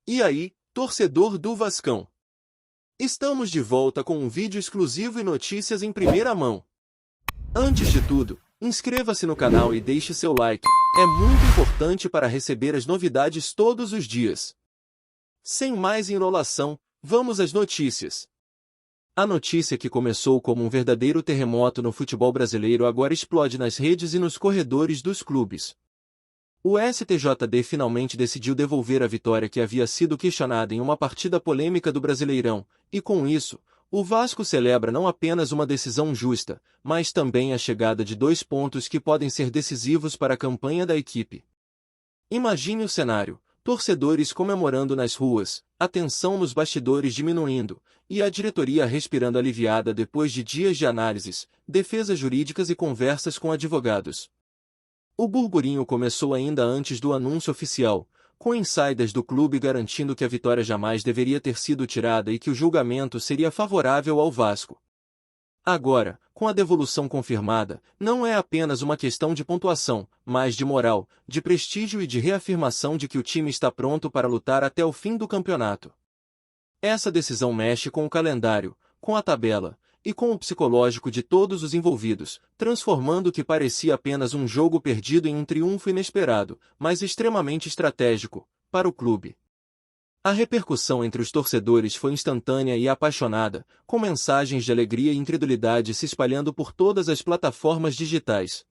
E aí, torcedor do Vascão? Estamos de volta com um vídeo exclusivo e notícias em primeira mão. Antes de tudo, inscreva-se no canal e deixe seu like, é muito importante para receber as novidades todos os dias. Sem mais enrolação, vamos às notícias. A notícia que começou como um verdadeiro terremoto no futebol brasileiro agora explode nas redes e nos corredores dos clubes. O STJD finalmente decidiu devolver a vitória que havia sido questionada em uma partida polêmica do Brasileirão, e com isso, o Vasco celebra não apenas uma decisão justa, mas também a chegada de 2 pontos que podem ser decisivos para a campanha da equipe. Imagine o cenário: torcedores comemorando nas ruas, a tensão nos bastidores diminuindo, e a diretoria respirando aliviada depois de dias de análises, defesas jurídicas e conversas com advogados. O burburinho começou ainda antes do anúncio oficial, com insiders do clube garantindo que a vitória jamais deveria ter sido tirada e que o julgamento seria favorável ao Vasco. Agora, com a devolução confirmada, não é apenas uma questão de pontuação, mas de moral, de prestígio e de reafirmação de que o time está pronto para lutar até o fim do campeonato. Essa decisão mexe com o calendário, com a tabela, e com o psicológico de todos os envolvidos, transformando o que parecia apenas um jogo perdido em um triunfo inesperado, mas extremamente estratégico, para o clube. A repercussão entre os torcedores foi instantânea e apaixonada, com mensagens de alegria e incredulidade se espalhando por todas as plataformas digitais.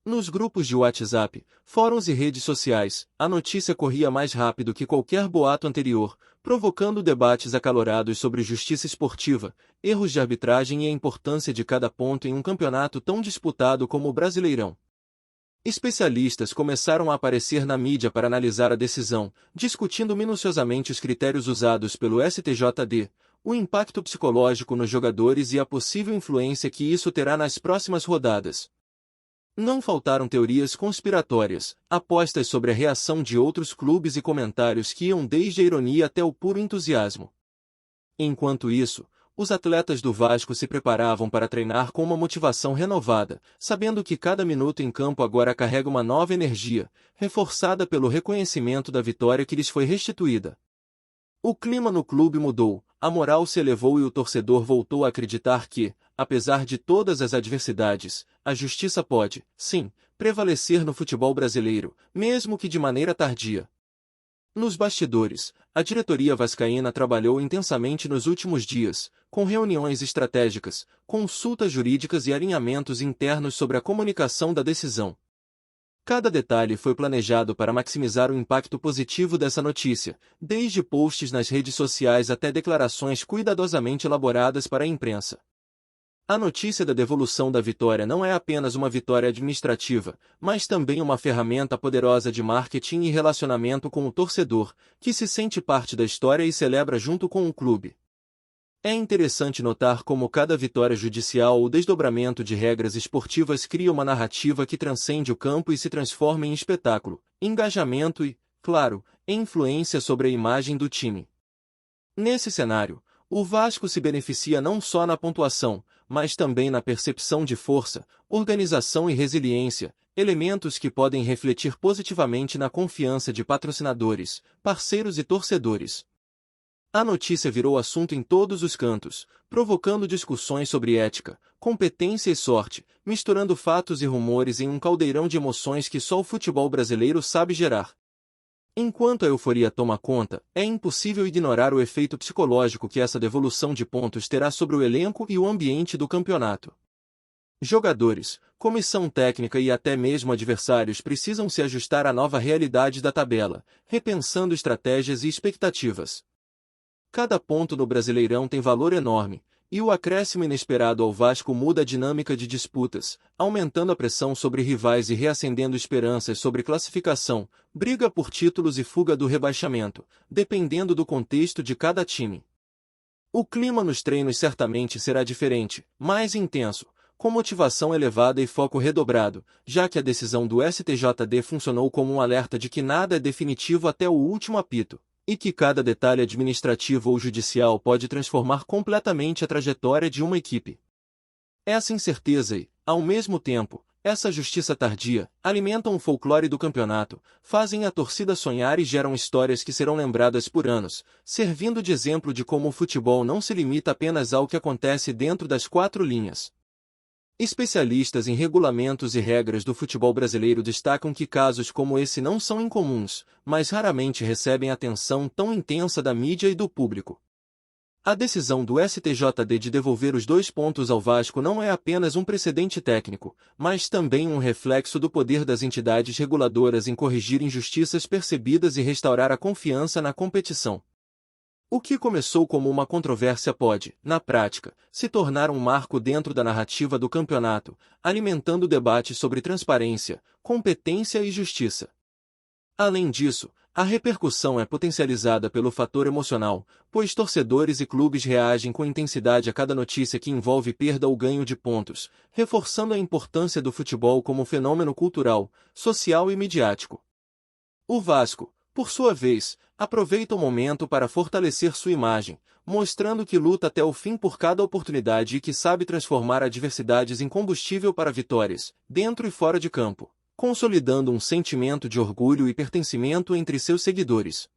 Nos grupos de WhatsApp, fóruns e redes sociais, a notícia corria mais rápido que qualquer boato anterior, provocando debates acalorados sobre justiça esportiva, erros de arbitragem e a importância de cada ponto em um campeonato tão disputado como o Brasileirão. Especialistas começaram a aparecer na mídia para analisar a decisão, discutindo minuciosamente os critérios usados pelo STJD, o impacto psicológico nos jogadores e a possível influência que isso terá nas próximas rodadas. Não faltaram teorias conspiratórias, apostas sobre a reação de outros clubes e comentários que iam desde a ironia até o puro entusiasmo. Enquanto isso, os atletas do Vasco se preparavam para treinar com uma motivação renovada, sabendo que cada minuto em campo agora carrega uma nova energia, reforçada pelo reconhecimento da vitória que lhes foi restituída. O clima no clube mudou, a moral se elevou e o torcedor voltou a acreditar que, apesar de todas as adversidades, a justiça pode, sim, prevalecer no futebol brasileiro, mesmo que de maneira tardia. Nos bastidores, a diretoria vascaína trabalhou intensamente nos últimos dias, com reuniões estratégicas, consultas jurídicas e alinhamentos internos sobre a comunicação da decisão. Cada detalhe foi planejado para maximizar o impacto positivo dessa notícia, desde posts nas redes sociais até declarações cuidadosamente elaboradas para a imprensa. A notícia da devolução da vitória não é apenas uma vitória administrativa, mas também uma ferramenta poderosa de marketing e relacionamento com o torcedor, que se sente parte da história e celebra junto com o clube. É interessante notar como cada vitória judicial ou desdobramento de regras esportivas cria uma narrativa que transcende o campo e se transforma em espetáculo, engajamento e, claro, influência sobre a imagem do time. Nesse cenário, o Vasco se beneficia não só na pontuação, mas também na percepção de força, organização e resiliência, elementos que podem refletir positivamente na confiança de patrocinadores, parceiros e torcedores. A notícia virou assunto em todos os cantos, provocando discussões sobre ética, competência e sorte, misturando fatos e rumores em um caldeirão de emoções que só o futebol brasileiro sabe gerar. Enquanto a euforia toma conta, é impossível ignorar o efeito psicológico que essa devolução de pontos terá sobre o elenco e o ambiente do campeonato. Jogadores, comissão técnica e até mesmo adversários precisam se ajustar à nova realidade da tabela, repensando estratégias e expectativas. Cada ponto no Brasileirão tem valor enorme, e o acréscimo inesperado ao Vasco muda a dinâmica de disputas, aumentando a pressão sobre rivais e reacendendo esperanças sobre classificação, briga por títulos e fuga do rebaixamento, dependendo do contexto de cada time. O clima nos treinos certamente será diferente, mais intenso, com motivação elevada e foco redobrado, já que a decisão do STJD funcionou como um alerta de que nada é definitivo até o último apito, e que cada detalhe administrativo ou judicial pode transformar completamente a trajetória de uma equipe. Essa incerteza e, ao mesmo tempo, Essa justiça tardia alimentam o folclore do campeonato, fazem a torcida sonhar e geram histórias que serão lembradas por anos, servindo de exemplo de como o futebol não se limita apenas ao que acontece dentro das quatro linhas. Especialistas em regulamentos e regras do futebol brasileiro destacam que casos como esse não são incomuns, mas raramente recebem atenção tão intensa da mídia e do público. A decisão do STJD de devolver os 2 pontos ao Vasco não é apenas um precedente técnico, mas também um reflexo do poder das entidades reguladoras em corrigir injustiças percebidas e restaurar a confiança na competição. O que começou como uma controvérsia pode, na prática, se tornar um marco dentro da narrativa do campeonato, alimentando o debate sobre transparência, competência e justiça. Além disso, a repercussão é potencializada pelo fator emocional, pois torcedores e clubes reagem com intensidade a cada notícia que envolve perda ou ganho de pontos, reforçando a importância do futebol como fenômeno cultural, social e midiático. O Vasco, por sua vez, aproveita o momento para fortalecer sua imagem, mostrando que luta até o fim por cada oportunidade e que sabe transformar adversidades em combustível para vitórias, dentro e fora de campo, consolidando um sentimento de orgulho e pertencimento entre seus seguidores.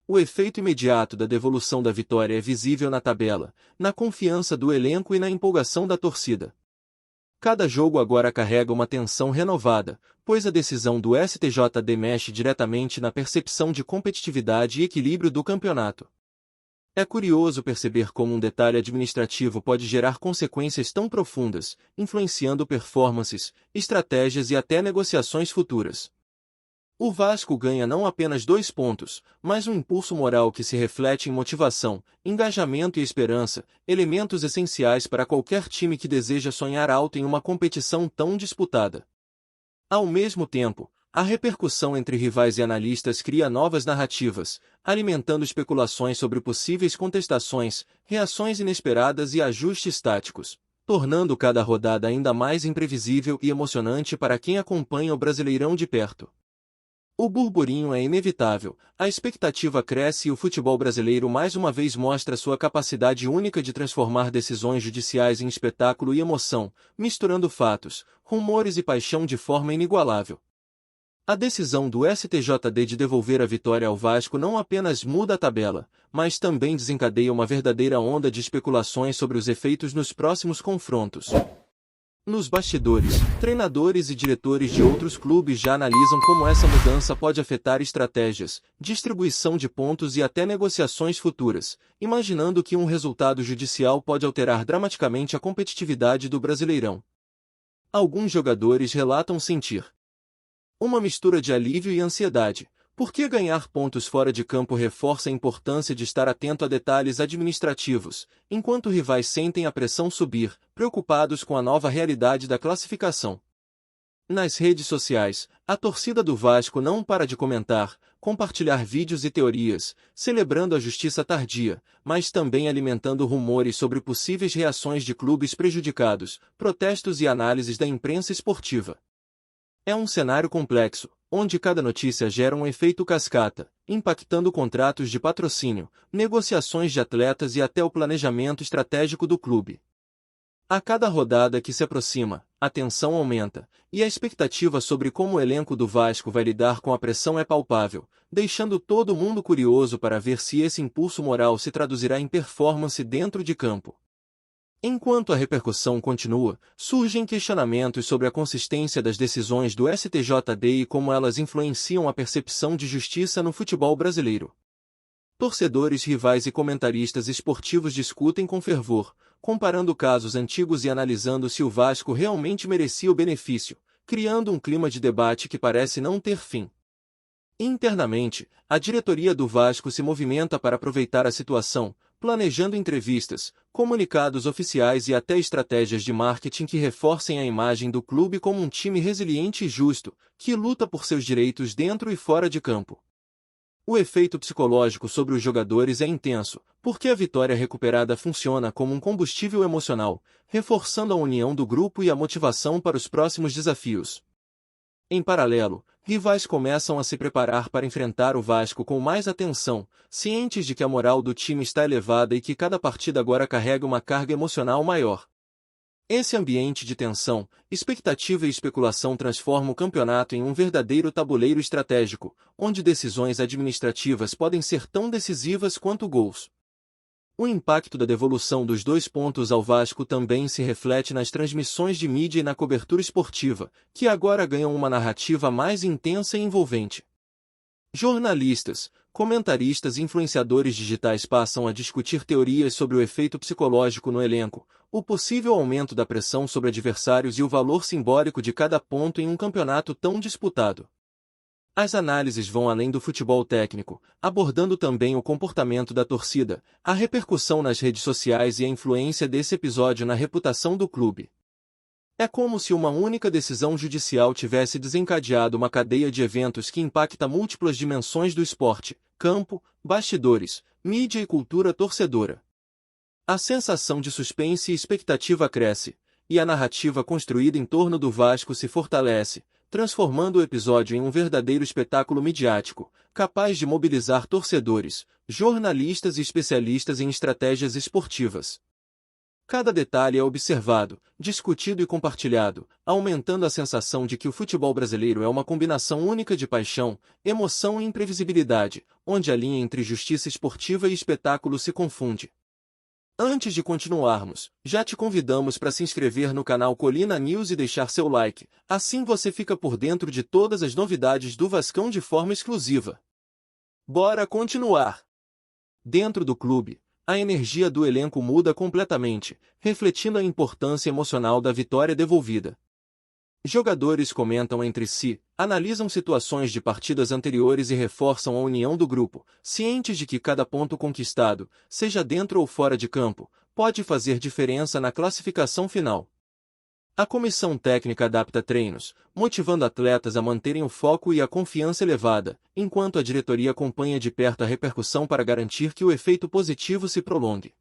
O efeito imediato da devolução da vitória é visível na tabela, na confiança do elenco e na empolgação da torcida. Cada jogo agora carrega uma tensão renovada, pois a decisão do STJD mexe diretamente na percepção de competitividade e equilíbrio do campeonato. É curioso perceber como um detalhe administrativo pode gerar consequências tão profundas, influenciando performances, estratégias e até negociações futuras. O Vasco ganha não apenas 2 pontos, mas um impulso moral que se reflete em motivação, engajamento e esperança, elementos essenciais para qualquer time que deseja sonhar alto em uma competição tão disputada. Ao mesmo tempo, a repercussão entre rivais e analistas cria novas narrativas, alimentando especulações sobre possíveis contestações, reações inesperadas e ajustes táticos, tornando cada rodada ainda mais imprevisível e emocionante para quem acompanha o Brasileirão de perto. O burburinho é inevitável, a expectativa cresce e o futebol brasileiro mais uma vez mostra sua capacidade única de transformar decisões judiciais em espetáculo e emoção, misturando fatos, rumores e paixão de forma inigualável. A decisão do STJD de devolver a vitória ao Vasco não apenas muda a tabela, mas também desencadeia uma verdadeira onda de especulações sobre os efeitos nos próximos confrontos. Nos bastidores, treinadores e diretores de outros clubes já analisam como essa mudança pode afetar estratégias, distribuição de pontos e até negociações futuras, imaginando que um resultado judicial pode alterar dramaticamente a competitividade do Brasileirão. Alguns jogadores relatam sentir uma mistura de alívio e ansiedade, porque ganhar pontos fora de campo reforça a importância de estar atento a detalhes administrativos, enquanto rivais sentem a pressão subir, preocupados com a nova realidade da classificação. Nas redes sociais, a torcida do Vasco não para de comentar, compartilhar vídeos e teorias, celebrando a justiça tardia, mas também alimentando rumores sobre possíveis reações de clubes prejudicados, protestos e análises da imprensa esportiva. É um cenário complexo, onde cada notícia gera um efeito cascata, impactando contratos de patrocínio, negociações de atletas e até o planejamento estratégico do clube. A cada rodada que se aproxima, a tensão aumenta, e a expectativa sobre como o elenco do Vasco vai lidar com a pressão é palpável, deixando todo mundo curioso para ver se esse impulso moral se traduzirá em performance dentro de campo. Enquanto a repercussão continua, surgem questionamentos sobre a consistência das decisões do STJD e como elas influenciam a percepção de justiça no futebol brasileiro. Torcedores rivais e comentaristas esportivos discutem com fervor, comparando casos antigos e analisando se o Vasco realmente merecia o benefício, criando um clima de debate que parece não ter fim. Internamente, a diretoria do Vasco se movimenta para aproveitar a situação, planejando entrevistas, comunicados oficiais e até estratégias de marketing que reforcem a imagem do clube como um time resiliente e justo, que luta por seus direitos dentro e fora de campo. O efeito psicológico sobre os jogadores é intenso, porque a vitória recuperada funciona como um combustível emocional, reforçando a união do grupo e a motivação para os próximos desafios. Em paralelo, rivais começam a se preparar para enfrentar o Vasco com mais atenção, cientes de que a moral do time está elevada e que cada partida agora carrega uma carga emocional maior. Esse ambiente de tensão, expectativa e especulação transforma o campeonato em um verdadeiro tabuleiro estratégico, onde decisões administrativas podem ser tão decisivas quanto gols. O impacto da devolução dos 2 pontos ao Vasco também se reflete nas transmissões de mídia e na cobertura esportiva, que agora ganham uma narrativa mais intensa e envolvente. Jornalistas, comentaristas e influenciadores digitais passam a discutir teorias sobre o efeito psicológico no elenco, o possível aumento da pressão sobre adversários e o valor simbólico de cada ponto em um campeonato tão disputado. As análises vão além do futebol técnico, abordando também o comportamento da torcida, a repercussão nas redes sociais e a influência desse episódio na reputação do clube. É como se uma única decisão judicial tivesse desencadeado uma cadeia de eventos que impacta múltiplas dimensões do esporte: campo, bastidores, mídia e cultura torcedora. A sensação de suspense e expectativa cresce, e a narrativa construída em torno do Vasco se fortalece, transformando o episódio em um verdadeiro espetáculo midiático, capaz de mobilizar torcedores, jornalistas e especialistas em estratégias esportivas. Cada detalhe é observado, discutido e compartilhado, aumentando a sensação de que o futebol brasileiro é uma combinação única de paixão, emoção e imprevisibilidade, onde a linha entre justiça esportiva e espetáculo se confunde. Antes de continuarmos, já te convidamos para se inscrever no canal Colina News e deixar seu like, assim você fica por dentro de todas as novidades do Vascão de forma exclusiva. Bora continuar! Dentro do clube, a energia do elenco muda completamente, refletindo a importância emocional da vitória devolvida. Jogadores comentam entre si, analisam situações de partidas anteriores e reforçam a união do grupo, cientes de que cada ponto conquistado, seja dentro ou fora de campo, pode fazer diferença na classificação final. A comissão técnica adapta treinos, motivando atletas a manterem o foco e a confiança elevada, enquanto a diretoria acompanha de perto a repercussão para garantir que o efeito positivo se prolongue.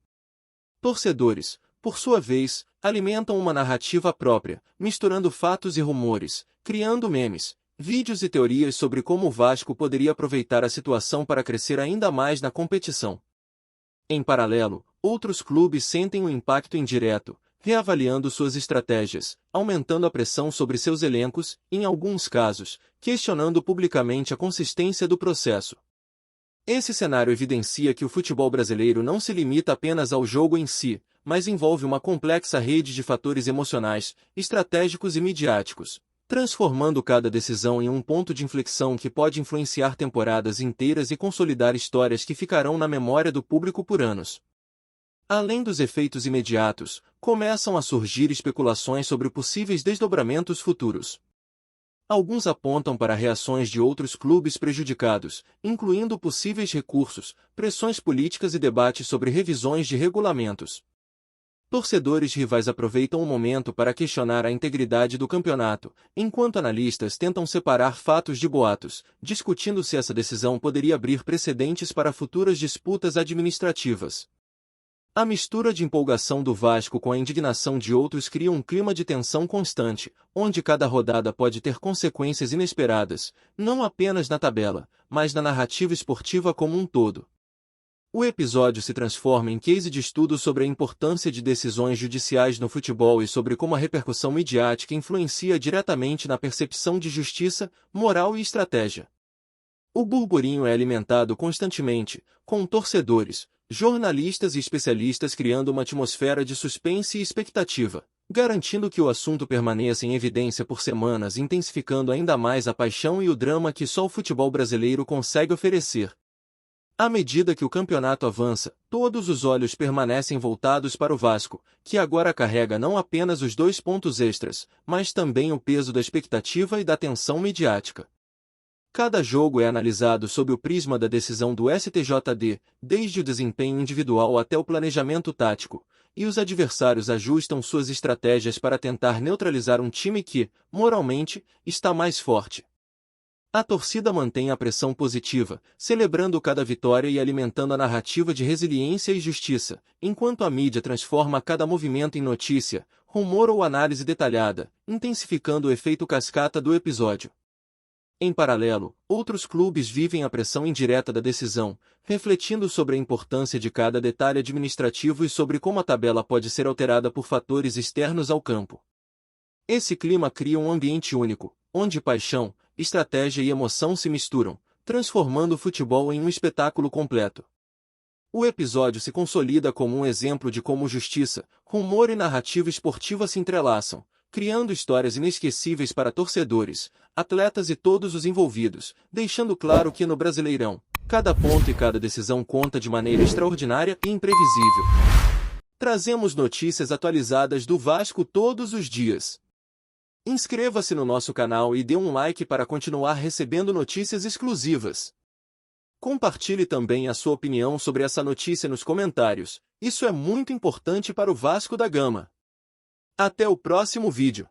Torcedores, por sua vez, alimentam uma narrativa própria, misturando fatos e rumores, criando memes, vídeos e teorias sobre como o Vasco poderia aproveitar a situação para crescer ainda mais na competição. Em paralelo, outros clubes sentem um impacto indireto, reavaliando suas estratégias, aumentando a pressão sobre seus elencos, e, em alguns casos, questionando publicamente a consistência do processo. Esse cenário evidencia que o futebol brasileiro não se limita apenas ao jogo em si, mas envolve uma complexa rede de fatores emocionais, estratégicos e midiáticos, transformando cada decisão em um ponto de inflexão que pode influenciar temporadas inteiras e consolidar histórias que ficarão na memória do público por anos. Além dos efeitos imediatos, começam a surgir especulações sobre possíveis desdobramentos futuros. Alguns apontam para reações de outros clubes prejudicados, incluindo possíveis recursos, pressões políticas e debates sobre revisões de regulamentos. Torcedores rivais aproveitam o momento para questionar a integridade do campeonato, enquanto analistas tentam separar fatos de boatos, discutindo se essa decisão poderia abrir precedentes para futuras disputas administrativas. A mistura de empolgação do Vasco com a indignação de outros cria um clima de tensão constante, onde cada rodada pode ter consequências inesperadas, não apenas na tabela, mas na narrativa esportiva como um todo. O episódio se transforma em case de estudo sobre a importância de decisões judiciais no futebol e sobre como a repercussão midiática influencia diretamente na percepção de justiça, moral e estratégia. O burburinho é alimentado constantemente, com torcedores, jornalistas e especialistas criando uma atmosfera de suspense e expectativa, garantindo que o assunto permaneça em evidência por semanas, intensificando ainda mais a paixão e o drama que só o futebol brasileiro consegue oferecer. À medida que o campeonato avança, todos os olhos permanecem voltados para o Vasco, que agora carrega não apenas os 2 pontos extras, mas também o peso da expectativa e da tensão midiática. Cada jogo é analisado sob o prisma da decisão do STJD, desde o desempenho individual até o planejamento tático, e os adversários ajustam suas estratégias para tentar neutralizar um time que, moralmente, está mais forte. A torcida mantém a pressão positiva, celebrando cada vitória e alimentando a narrativa de resiliência e justiça, enquanto a mídia transforma cada movimento em notícia, rumor ou análise detalhada, intensificando o efeito cascata do episódio. Em paralelo, outros clubes vivem a pressão indireta da decisão, refletindo sobre a importância de cada detalhe administrativo e sobre como a tabela pode ser alterada por fatores externos ao campo. Esse clima cria um ambiente único, onde paixão, estratégia e emoção se misturam, transformando o futebol em um espetáculo completo. O episódio se consolida como um exemplo de como justiça, humor e narrativa esportiva se entrelaçam, criando histórias inesquecíveis para torcedores, atletas e todos os envolvidos, deixando claro que no Brasileirão, cada ponto e cada decisão conta de maneira extraordinária e imprevisível. Trazemos notícias atualizadas do Vasco todos os dias. Inscreva-se no nosso canal e dê um like para continuar recebendo notícias exclusivas. Compartilhe também a sua opinião sobre essa notícia nos comentários, isso é muito importante para o Vasco da Gama. Até o próximo vídeo.